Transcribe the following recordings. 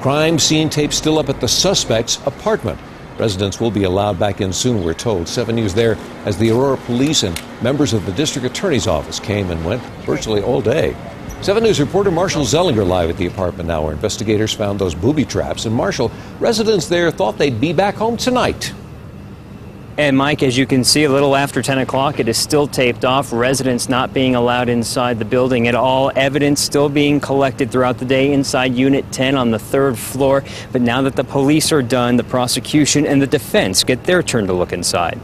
Crime scene tape still up at the suspect's apartment. Residents will be allowed back in soon, we're told. 7 News there as the Aurora police and members of the district attorney's office came and went virtually all day. 7 News reporter Marshall Zelinger live at the apartment now, where investigators found those booby traps. And Marshall, residents there thought they'd be back home tonight. And Mike, as you can see, a little after 10 o'clock, it is still taped off. Residents not being allowed inside the building at all. Evidence still being collected throughout the day inside Unit 10 on the 3rd floor. But now that the police are done, the prosecution and the defense get their turn to look inside.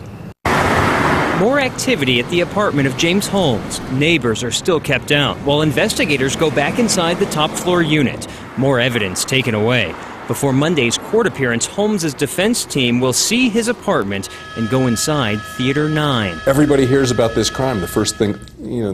More activity at the apartment of James Holmes. Neighbors are still kept out, while investigators go back inside the top floor unit. More evidence taken away. Before Monday's court appearance, Holmes' defense team will see his apartment and go inside Theater 9. Everybody hears about this crime. The first thing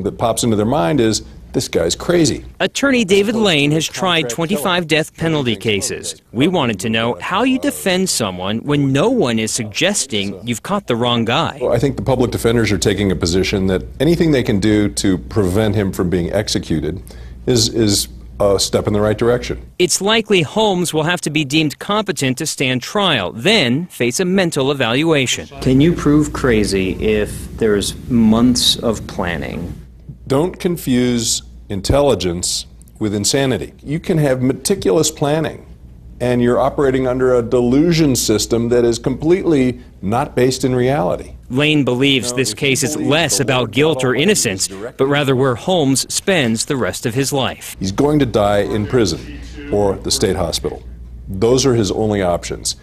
that pops into their mind is, this guy's crazy. Attorney David Lane has tried 25 death penalty cases. We wanted to know how you defend someone when no one is suggesting you've caught the wrong guy. Well, I think the public defenders are taking a position that anything they can do to prevent him from being executed is a step in the right direction. It's likely Holmes will have to be deemed competent to stand trial, then face a mental evaluation. Can you prove crazy if there's months of planning? Don't confuse intelligence with insanity. You can have meticulous planning, and you're operating under a delusion system that is completely not based in reality. Lane believes this case is less about guilt or innocence, but rather where Holmes spends the rest of his life. He's going to die in prison or the state hospital. Those are his only options.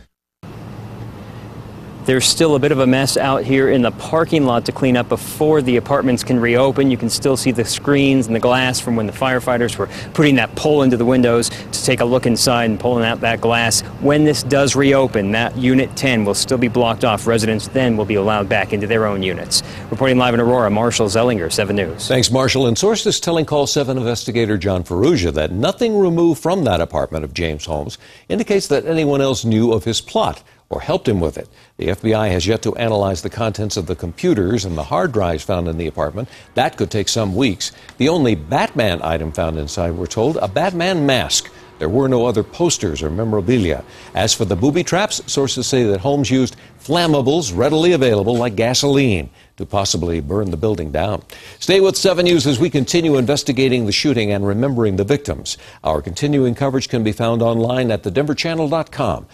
There's still a bit of a mess out here in the parking lot to clean up before the apartments can reopen. You can still see the screens and the glass from when the firefighters were putting that pole into the windows to take a look inside and pulling out that glass. When this does reopen, that Unit 10 will still be blocked off. Residents then will be allowed back into their own units. Reporting live in Aurora, Marshall Zelinger, 7 News. Thanks, Marshall. And sources telling Call 7 investigator John Ferrugia that nothing removed from that apartment of James Holmes indicates that anyone else knew of his plot or helped him with it. The FBI has yet to analyze the contents of the computers and the hard drives found in the apartment. That could take some weeks. The only Batman item found inside, we're told, a Batman mask. There were no other posters or memorabilia. As for the booby traps, sources say that Holmes used flammables readily available like gasoline to possibly burn the building down. Stay with 7 News as we continue investigating the shooting and remembering the victims. Our continuing coverage can be found online at thedenverchannel.com.